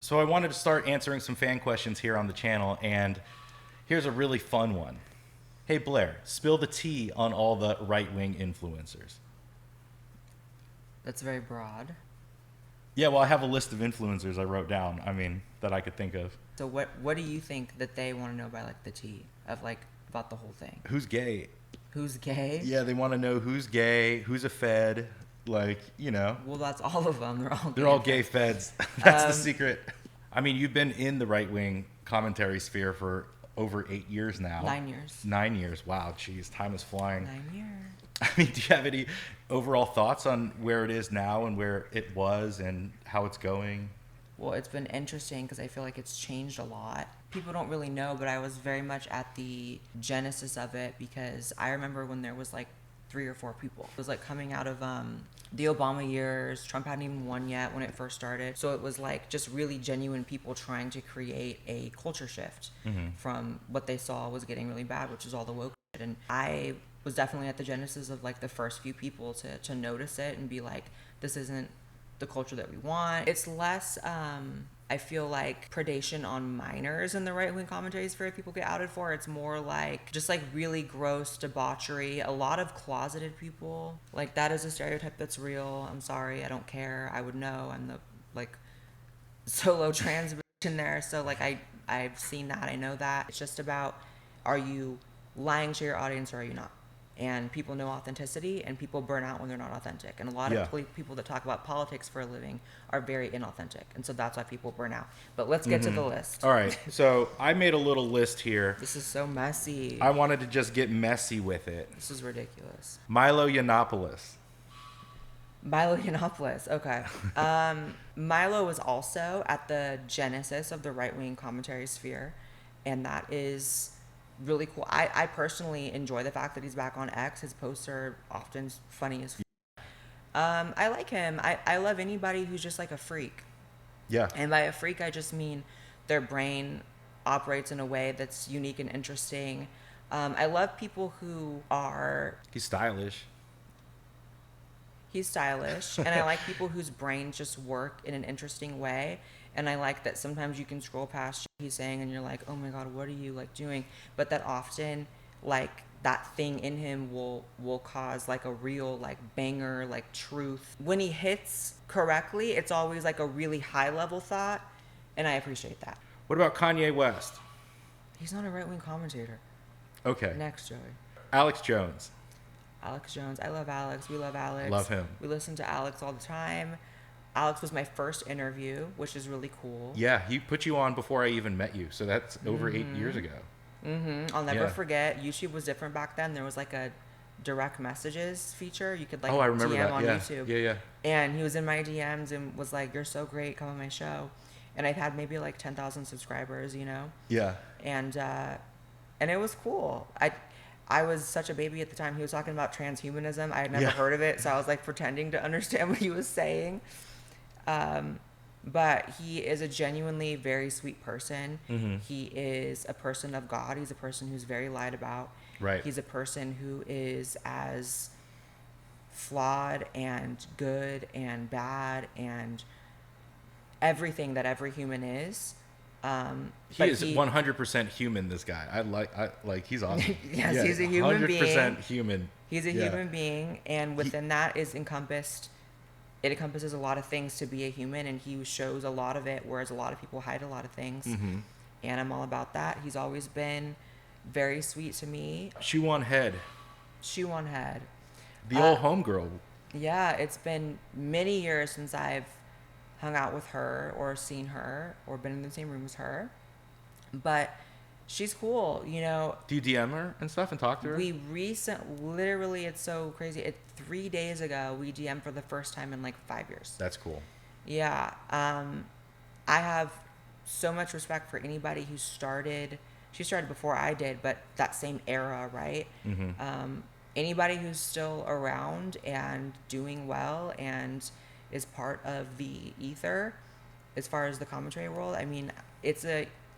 So I wanted to start answering some fan questions here on the channel, and here's a really fun one. Hey Blaire, spill the tea on all the right-wing influencers. That's very broad. Yeah, well, I have a list of influencers I wrote down, that I could think of. So what do you think that they want to know by like the tea of like about the whole thing? Who's gay? Who's gay? Yeah, they want to know who's gay, who's a fed, Well, that's all of them. They're all gay feds. That's the secret. You've been in the right-wing commentary sphere for over 8 years now. 9 years. 9 years. Wow, geez, time is flying. 9 years. Do you have any overall thoughts on where it is now and where it was and how it's going? Well, it's been interesting because I feel like it's changed a lot. People don't really know, but I was very much at the genesis of it because I remember when there was like 3 or 4 people. It was like coming out of the Obama years. Trump hadn't even won yet when it first started. So it was like just really genuine people trying to create a culture shift from what they saw was getting really bad, which is all the woke shit. And I was definitely at the genesis of like the first few people to notice it and be like, this isn't the culture that we want. It's less, I feel like, predation on minors in the right-wing commentary sphere people get outed for. It's more like just like really gross debauchery. A lot of closeted people. Like that is a stereotype that's real. I'm sorry, I don't care. I would know. I'm the like solo trans bitch in there. So like I've seen that. I know that. It's just about, are you lying to your audience or are you not? And people know authenticity, and people burn out when they're not authentic. And a lot of people that talk about politics for a living are very inauthentic. And so that's why people burn out. But let's get to the list. All right. So I made a little list here. This is so messy. I wanted to just get messy with it. This is ridiculous. Milo Yiannopoulos. Milo Yiannopoulos. Okay. Milo was also at the genesis of the right-wing commentary sphere. And that is really cool. I personally enjoy the fact that he's back on X. His posts are often funny as I like him. I love anybody who's just like a freak. Yeah. And by a freak, I just mean their brain operates in a way that's unique and interesting. I love people who are... He's stylish. He's stylish. And I like people whose brains just work in an interesting way. And I like that sometimes you can scroll past what he's saying and you're like, oh my God, what are you like doing? But that often like that thing in him will cause like a real like banger, like truth. When he hits correctly, it's always like a really high level thought. And I appreciate that. What about Kanye West? He's not a right-wing commentator. Okay. Next, Joey. Alex Jones. Alex Jones. I love Alex. We love Alex. Love him. We listen to Alex all the time. Alex was my first interview, which is really cool. Yeah, he put you on before I even met you, so that's over 8 years ago. I'll never forget. YouTube was different back then. There was like a direct messages feature. You could like I remember DM that. on Yeah. YouTube. Yeah. And he was in my DMs and was like, "You're so great. Come on my show." And I've had maybe like 10,000 subscribers, you know. Yeah. And it was cool. I was such a baby at the time. He was talking about transhumanism. I had never heard of it, so I was like pretending to understand what he was saying. But he is a genuinely very sweet person. He is a person of God. He's a person who's very lied about. Right. He's a person who is as flawed and good and bad and everything that every human is. He is 100% human, this guy. I like he's awesome. Yes, he's a human being. 100% human. He's a human being, and within that is encompassed... It encompasses a lot of things to be a human, and he shows a lot of it, whereas a lot of people hide a lot of things. And I'm all about that. He's always been very sweet to me. ShoeOnHead. ShoeOnHead. The old homegirl. Yeah, it's been many years since I've hung out with her or seen her or been in the same room as her. But she's cool, you know. Do you DM her and stuff and talk to her? Literally, it's so crazy. 3 days ago, we DM'd for the first time in like 5 years. That's cool. Yeah. I have so much respect for anybody who started. She started before I did, but that same era, right? Anybody who's still around and doing well and is part of the ether as far as the commentary world. I mean,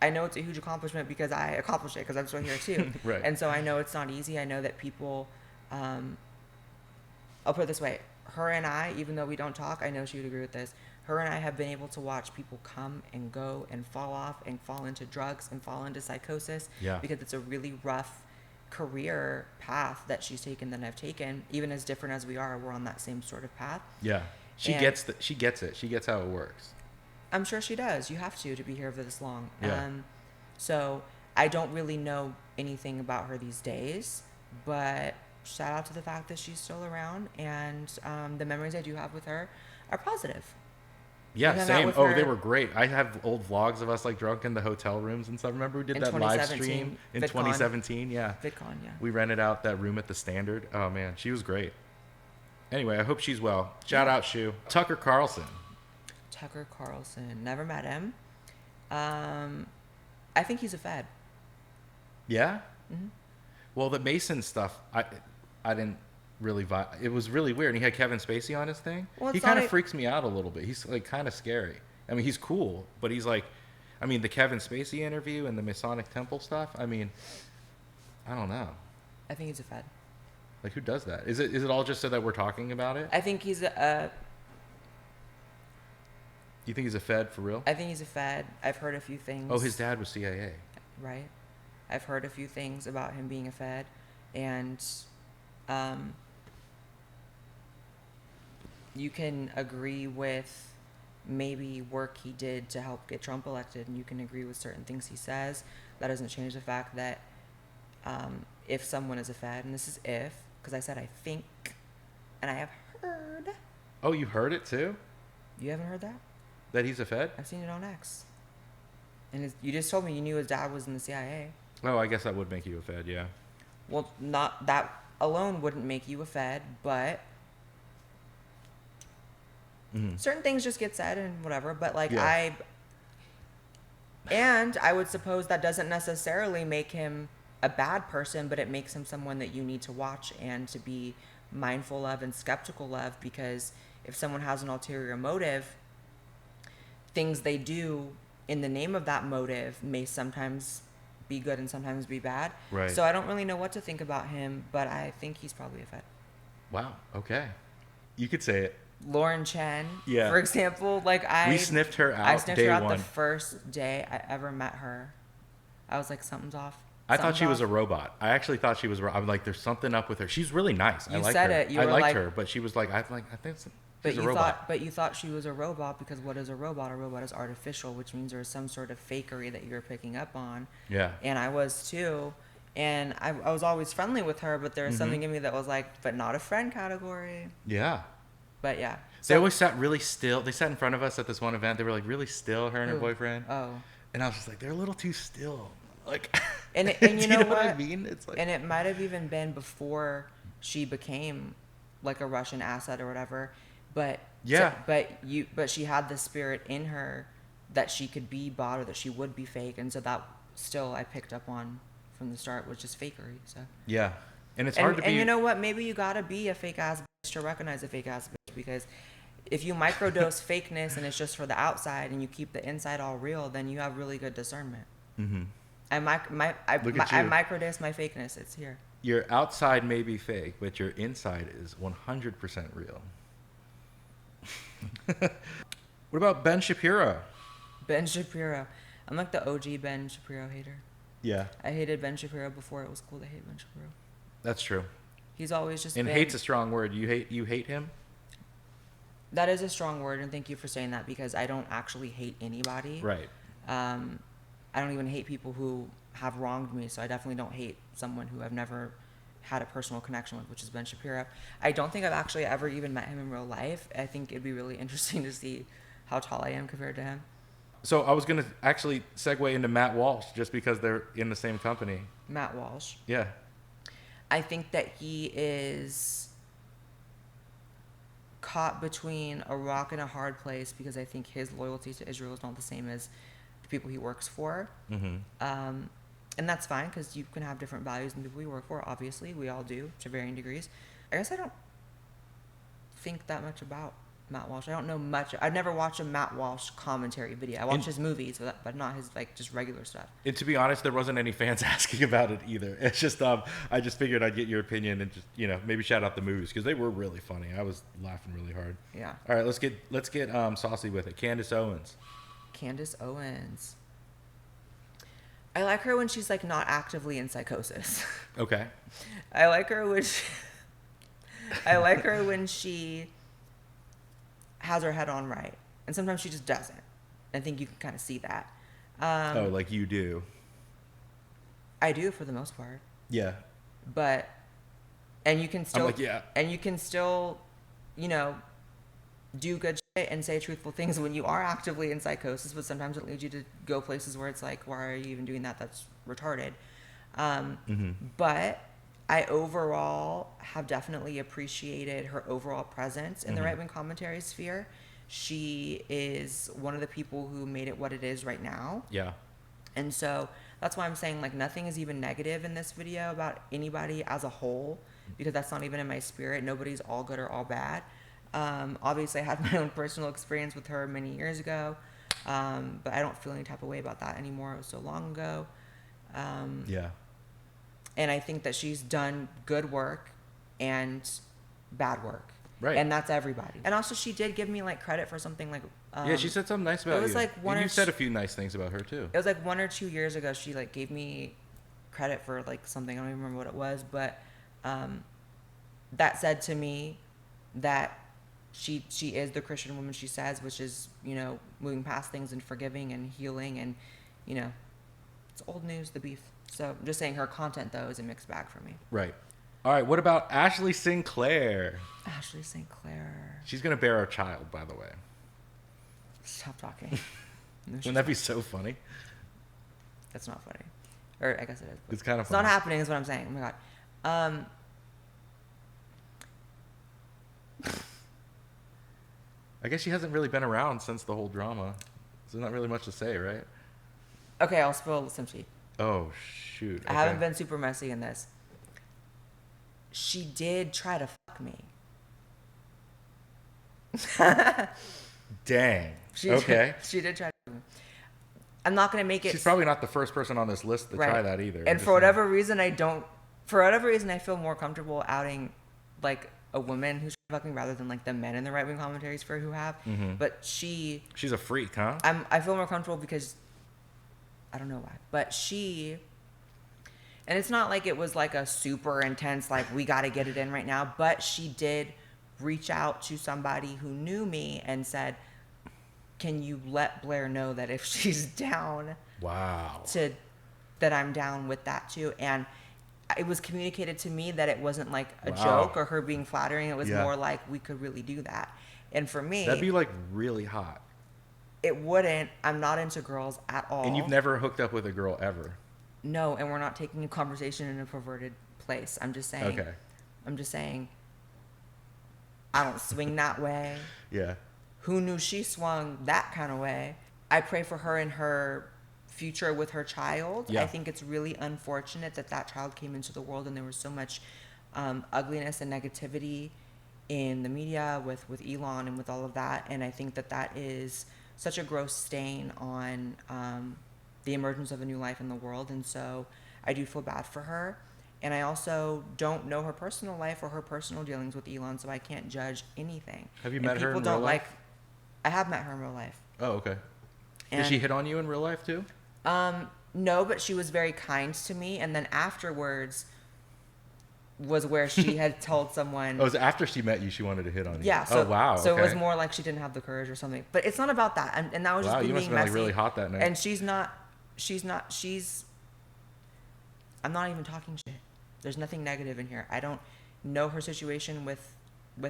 I know it's a huge accomplishment because I accomplished it because I'm still here too. Right. And so I know it's not easy. I know that people, I'll put it this way. Her and I, even though we don't talk, I know she would agree with this. her and I have been able to watch people come and go and fall off and fall into drugs and fall into psychosis. Yeah. Because it's a really rough career path that she's taken than I've taken. Even as different as we are, we're on that same sort of path. Yeah. She And gets it. She gets how it works. I'm sure she does. You have to be here for this long. Yeah. So I don't really know anything about her these days, but shout out to the fact that she's still around, and the memories I do have with her are positive. Yeah, hung out same. with Oh, her- they were great. I have old vlogs of us like drunk in the hotel rooms and stuff. Remember we did In that live 2017, stream in VidCon. 2017? Yeah. VidCon, yeah. We rented out that room at the Standard. Oh man, she was great. Anyway, I hope she's well. Shout out Shoe. Tucker Carlson. Tucker Carlson. Never met him. I think he's a fed. Yeah? Mm-hmm. Well, the Mason stuff, I didn't really vibe. It was really weird. And he had Kevin Spacey on his thing. Well, He it's kind of not freaks me out a little bit. He's like kind of scary. I mean, he's cool, but he's like, I mean, the Kevin Spacey interview and the Masonic Temple stuff. I mean, I don't know. I think he's a fed. Like, who does that? Is it all just so that we're talking about it? I think he's a. You think he's a Fed for real? I think he's a fed. I've heard a few things. Oh, his dad was CIA. Right. I've heard a few things about him being a fed, and you can agree with maybe work he did to help get Trump elected, and you can agree with certain things he says. That doesn't change the fact that if someone is a fed, and this is if, because I said I think, and I have heard. Oh, you heard it too? You haven't heard that? That he's a Fed? I've seen it on X. And you just told me you knew his dad was in the CIA. Oh, I guess that would make you a Fed, yeah. Well, not that alone wouldn't make you a fed, but certain things just get said and whatever. But like Yeah. I would suppose that doesn't necessarily make him a bad person, but it makes him someone that you need to watch and to be mindful of and skeptical of, because if someone has an ulterior motive, things they do in the name of that motive may sometimes be good and sometimes be bad. Right. So I don't really know what to think about him, but I think he's probably a fed. Wow, okay. You could say it. Lauren Chen, Yeah. for example, like We sniffed her out I sniffed day her out one. the first day I ever met her. I was like, something's off. I thought she was a Something's robot. I actually thought she was. I'm like, there's something up with her. She's really nice. I You like said her. it. You I were liked like- her, but she was like, I think But she's a you robot. thought she was a robot, because what is a robot? A robot is artificial, which means there's some sort of fakery that you're picking up on. Yeah. And I was too. And I was always friendly with her, but there was Mm-hmm. something in me that was like, but not a friend category. Yeah. But yeah. They always sat really still. They sat in front of us at this one event. They were like really still, her and her Who? boyfriend. Oh. And I was just like, they're a little too still. Like, And do you know what I what? mean? It's like, And it might have even been before she became like a Russian asset or whatever. But Yeah. but she had the spirit in her that she could be bought or that she would be fake, and so that still I picked up on from the start was just fakery. So yeah. And it's hard to be. And you know what? Maybe you gotta be a fake ass bitch to recognize a fake ass bitch, because if you microdose fakeness and it's just for the outside and you keep the inside all real, then you have really good discernment. Mm-hmm. I Look at you. microdose my fakeness. It's here. Your outside may be fake, but your inside is 100% real. What about Ben Shapiro? Ben Shapiro. I'm like the OG Ben Shapiro hater. Yeah, I hated Ben Shapiro before it was cool to hate Ben Shapiro. that's true. He's always just And been... hate's a strong word. You hate him? That is a strong word, and thank you for saying that, because I don't actually hate anybody. Right. I don't even hate people who have wronged me, so I definitely don't hate someone who I've never had a personal connection with, which is Ben Shapiro. I don't think I've actually ever even met him in real life. I think it'd be really interesting to see how tall I am compared to him. So I was going to actually segue into Matt Walsh just because they're in the same company. Matt Walsh. Yeah. I think that he is caught between a rock and a hard place, because I think his loyalty to Israel is not the same as the people he works for. Mm-hmm. And that's fine, because you can have different values than the people you work for. Obviously, we all do to varying degrees. I guess I don't think that much about Matt Walsh. I don't know much. I've never watched a Matt Walsh commentary video. I watch his movies, but not his like just regular stuff. And to be honest, there wasn't any fans asking about it either. It's just I just figured I'd get your opinion and just maybe shout out the movies because they were really funny. I was laughing really hard. Yeah. All right, let's get saucy with it. Candace Owens. Candace Owens. I like her when she's like not actively in psychosis. Okay. I like her when she has her head on right, and sometimes she just doesn't. I think you can kind of see that. Like you do. I do for the most part. Yeah. But and you can still yeah. And you can still, do good shit and say truthful things when you are actively in psychosis. But sometimes it leads you to go places where it's like, why are you even doing that? That's retarded. But I overall have definitely appreciated her overall presence in the right-wing commentary sphere. She is one of the people who made it what it is right now. Yeah. And so that's why I'm saying like nothing is even negative in this video about anybody as a whole, because that's not even in my spirit. Nobody's all good or all bad. Obviously I had my own personal experience with her many years ago. But I don't feel any type of way about that anymore. It was so long ago. Yeah. And I think that she's done good work and bad work. Right. And that's everybody. And also she did give me like credit for something like yeah, she said something nice about you. It was like you said a few nice things about her too. It was like 1 or 2 years ago she like gave me credit for like something. I don't even remember what it was, but that said to me that she is the Christian woman she says, which is, moving past things and forgiving and healing and, it's old news, the beef. So I'm just saying her content, though, is a mixed bag for me. Right. All right. What about Ashely St. Ashely St. She's going to bear a child, by the way. Stop talking. No, Wouldn't that be so funny? That's not funny. Or I guess it is. It's kind of It's funny. not happening is what I'm saying. Oh, my God. I guess she hasn't really been around since the whole drama. So there's not really much to say, right? Okay, I'll spill some tea. Oh, shoot. I haven't been super messy in this. She did try to fuck me. Dang. She did try to fuck me. I'm not going to make it... She's probably not the first person on this list to try that either. And for whatever reason, I feel more comfortable outing, like, a woman who's fucking rather than, like, the men in the right-wing commentary sphere who have. But she's a freak, huh? I feel more comfortable because... I don't know why. But she... And it's not like it was, like, a super intense, like, we got to get it in right now. But she did reach out to somebody who knew me and said... Can you let Blaire know that if she's down, that I'm down with that too? And it was communicated to me that it wasn't like a joke or her being flattering. It was more like we could really do that. And for me, that'd be like really hot. It wouldn't. I'm not into girls at all. And you've never hooked up with a girl ever? No, and we're not taking a conversation in a perverted place. I'm just saying. Okay. I'm just saying. I don't swing that way. Yeah. Who knew she swung that kind of way? I pray for her and her future with her child. Yeah. I think it's really unfortunate that that child came into the world and there was so much ugliness and negativity in the media with Elon and with all of that. And I think that that is such a gross stain on the emergence of a new life in the world. And so I do feel bad for her. And I also don't know her personal life or her personal dealings with Elon, so I can't judge anything. Have you met her in real life? I have met her in real life. Oh, okay. Did she hit on you in real life too? No, but she was very kind to me. And then afterwards was where she had told someone. Oh, it was after she met you she wanted to hit on you? Yeah. So, oh, wow. So it was more like she didn't have the courage or something. But it's not about that. And that was just being messy. You must have been like really hot that night. And I'm not even talking shit. There's nothing negative in here. I don't know her situation with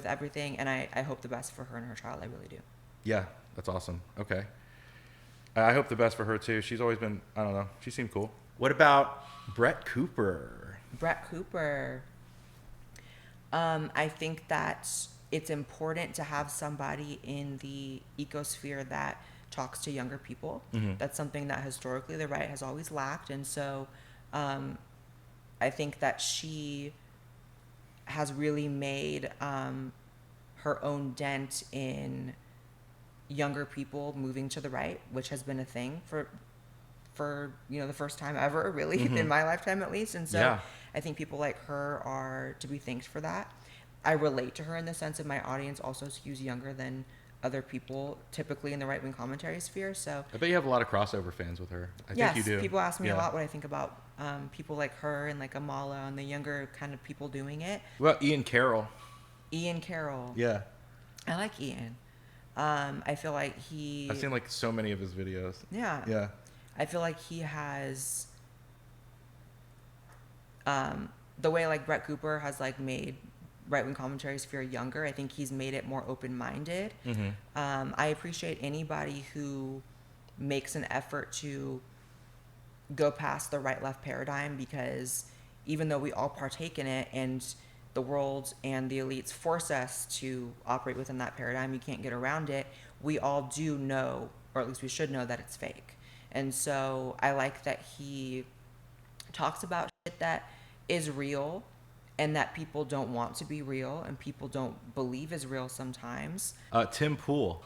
everything. And I hope the best for her and her child. I really do. Yeah, that's awesome. Okay. I hope the best for her, too. She's always been, I don't know, she seemed cool. What about Brett Cooper? I think that it's important to have somebody in the ecosphere that talks to younger people. Mm-hmm. That's something that historically the right has always lacked. And so I think that she has really made her own dent in younger people moving to the right, which has been a thing for the first time ever, really, in my lifetime at least. And so I think people like her are to be thanked for that. I relate to her in the sense of my audience also skews younger than other people typically in the right-wing commentary sphere. So I bet you have a lot of crossover fans with her. I think you do. People ask me a lot what I think about people like her and like Amala and the younger kind of people doing it. What about Ian Carroll? Ian Carroll. Yeah. I like Ian. I feel like I've seen like so many of his videos. Yeah. Yeah. I feel like he has the way like Brett Cooper has like made right-wing commentary sphere younger. I think he's made it more open-minded. I appreciate anybody who makes an effort to go past the right-left paradigm, because even though we all partake in it and the world and the elites force us to operate within that paradigm, you can't get around it, we all do know, or at least we should know, that it's fake. And so I like that he talks about shit that is real and that people don't want to be real and people don't believe is real sometimes. Tim Pool.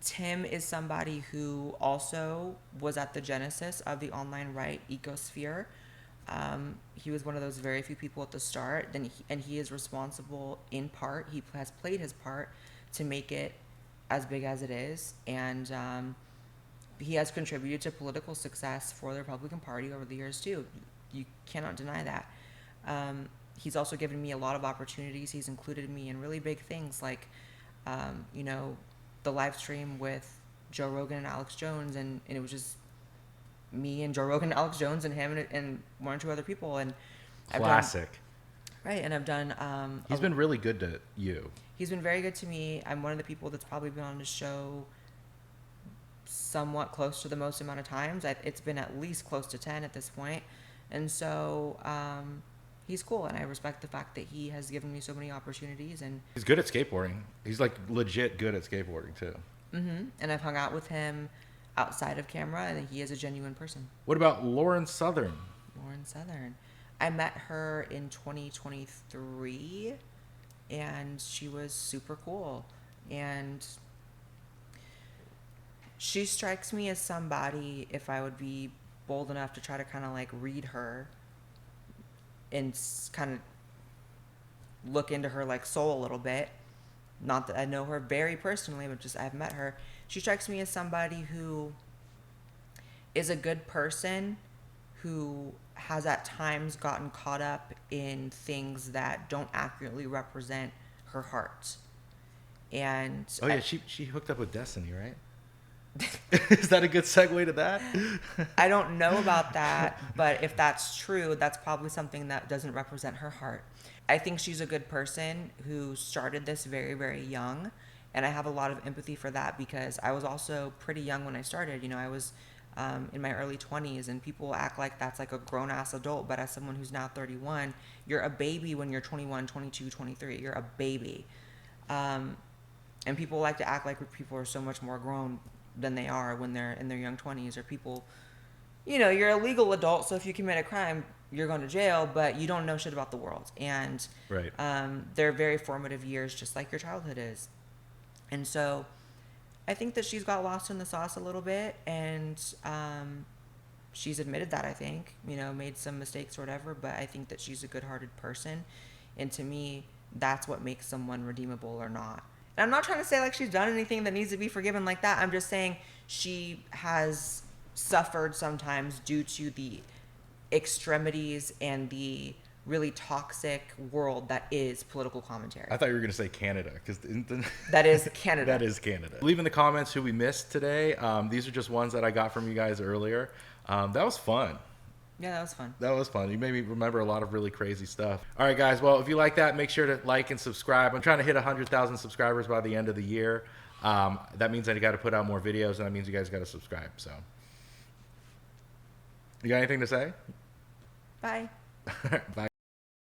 Tim is somebody who also was at the genesis of the online right ecosphere. He was one of those very few people at the start, and he is responsible in part. He has played his part to make it as big as it is, and he has contributed to political success for the Republican Party over the years too. You cannot deny that. He's also given me a lot of opportunities. He's included me in really big things like, the live stream with Joe Rogan and Alex Jones, and it was just me and Joe Rogan, Alex Jones, and him, and one or two other people. And Classic. I've done. He's been really good to you. He's been very good to me. I'm one of the people that's probably been on the show somewhat close to the most amount of times. It's been at least close to 10 at this point. And so he's cool, and I respect the fact that he has given me so many opportunities. And he's good at skateboarding. He's like legit good at skateboarding too. And I've hung out with him outside of camera, and he is a genuine person. What about Lauren Southern? I met her in 2023, and she was super cool. And she strikes me as somebody, if I would be bold enough to try to kind of like read her and kind of look into her like soul a little bit. Not that I know her very personally, but just I've met her. She strikes me as somebody who is a good person, who has at times gotten caught up in things that don't accurately represent her heart. And she hooked up with Destiny, right? Is that a good segue to that? I don't know about that, but if that's true, that's probably something that doesn't represent her heart. I think she's a good person who started this very, very young, and I have a lot of empathy for that, because I was also pretty young when I started. I was in my early 20s, and people act like that's like a grown-ass adult, but as someone who's now 31, you're a baby when you're 21, 22, 23. You're a baby. And people like to act like people are so much more grown than they are when they're in their young 20s, or people, you're a legal adult, so if you commit a crime, you're going to jail, but you don't know shit about the world. And right. They're very formative years, just like your childhood is. And so I think that she's got lost in the sauce a little bit, and she's admitted that, I think, made some mistakes or whatever, but I think that she's a good-hearted person. And to me, that's what makes someone redeemable or not. And I'm not trying to say like she's done anything that needs to be forgiven like that. I'm just saying she has suffered sometimes due to the extremities and the really toxic world that is political commentary. I thought you were going to say Canada, because that is Canada. That is Canada. Leave in the comments who we missed today. These are just ones that I got from you guys earlier. That was fun. Yeah, that was fun. That was fun. You made me remember a lot of really crazy stuff. All right, guys. Well, if you like that, make sure to like and subscribe. I'm trying to hit 100,000 subscribers by the end of the year. That means that I got to put out more videos, and that means you guys got to subscribe. So, you got anything to say? Bye. Bye.